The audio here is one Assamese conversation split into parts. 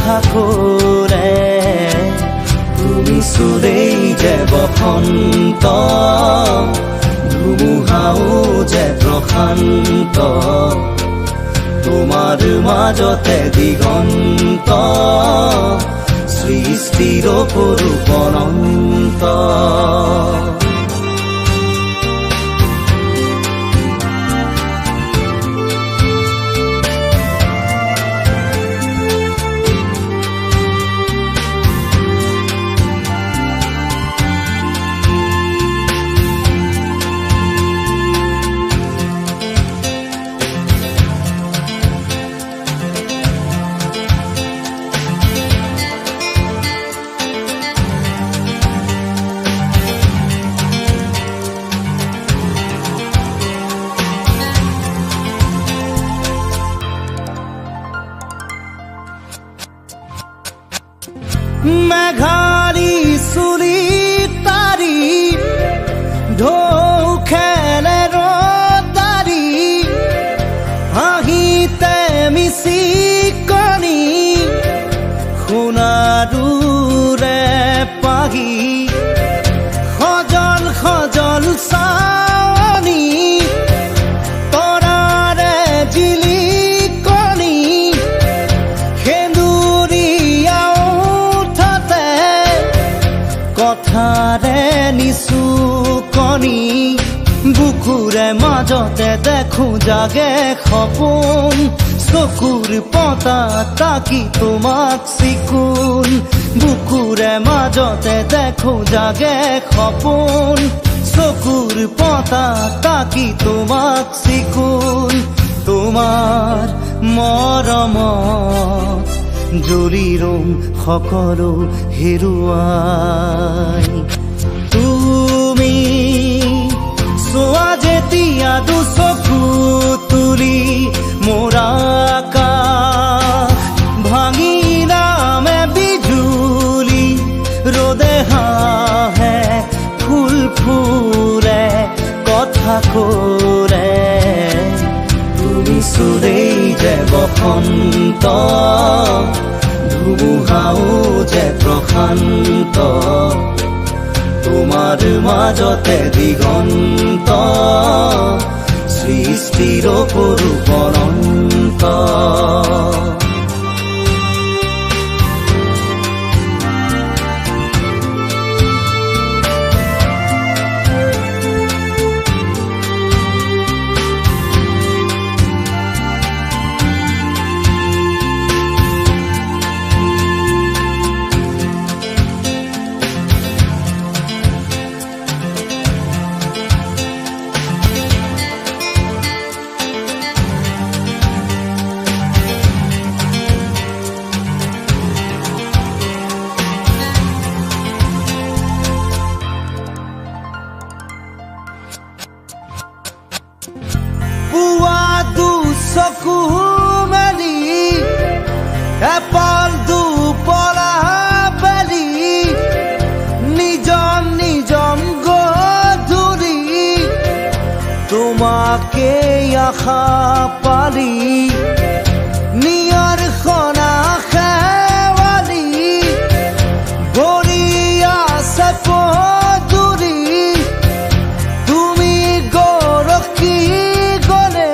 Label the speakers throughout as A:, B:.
A: কথা কৰে তুমি চুৰেই যে বসন্ত ধুমুহাও যে প্ৰশান্ত তোমাৰ মাজতে দিগন্ত সৃষ্টিৰ অপৰূপ অনন্ত মেঘাৰী চুলি তাৰি ঢৌ খেলে ৰদাৰি হাঁহিতে মিচিকনি সোণাৰুৰে পাহি সজল সজল চাৱনি তৰাৰে জিলিকনি কথাৰে নিচুকনি বুকুৰে মাজতে দেখো জাগে সপোন চকুৰ পতা তাকি তোমাক চিকুণ বুকুৰে মাজতে দেখো জাগে সপোন চকুৰ পতা তাকি তোমাক চিকুণ তোমাৰ মৰমত জৰি ৰং সকলো হেৰুৱাই তুমি চোৱা যেতিয়া দুচকু তুলি মোৰ আকাশ ভাঙি নামে বিজুলি ৰ'দে হাঁহে ফুল ফুলে কথা কৰে তুমি চুৰেই যে বসন্ত ধুমুহাও যে প্ৰশান্ত তোমাৰ মাজতে দিগন্ত সৃষ্টিৰ অপৰূপ অনন্ত চকু মেলি এপাল দুপৰা বেলি নিজম নিজম গধূলি তোমাকে আশা পালি নিয়ৰ খনা খেৱালি ভৰি আছে পদূলি তুমি গৰকি গলে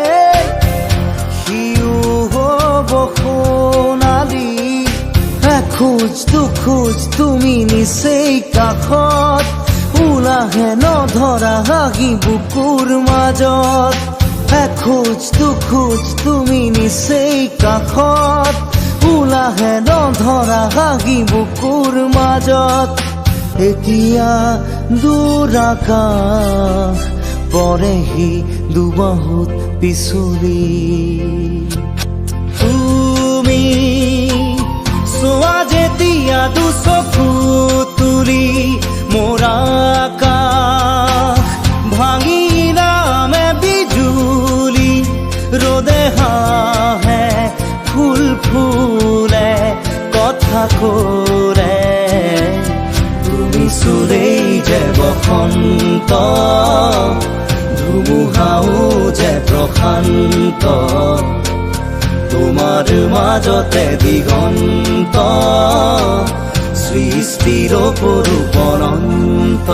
A: খোজ দুখোজ তুমি নিচেই কাষত ওলাহে নধৰা হাগি বুকুৰ মাজত এখোজ দুখোজ তুমি নিচেই কাষত ওলাহে নধৰা হাগি বুকুৰ মাজত এতিয়া দূৰ আকাশ পৰেহি দুবাহুত পিছলি তুমি চোৱা যেতিয়া দুচকু তুলি মোৰ আকাশ ভাঙি নামে বিজুলি ৰ'দে হাঁহে ফুল ফুলে কথা কৰে তুমি চুৰেই যে বসন্ত ধুমুহাও যে প্ৰশান্ত তোমাৰ মাজতে দিগন্ত সৃষ্টিৰ অপৰূপ অনন্ত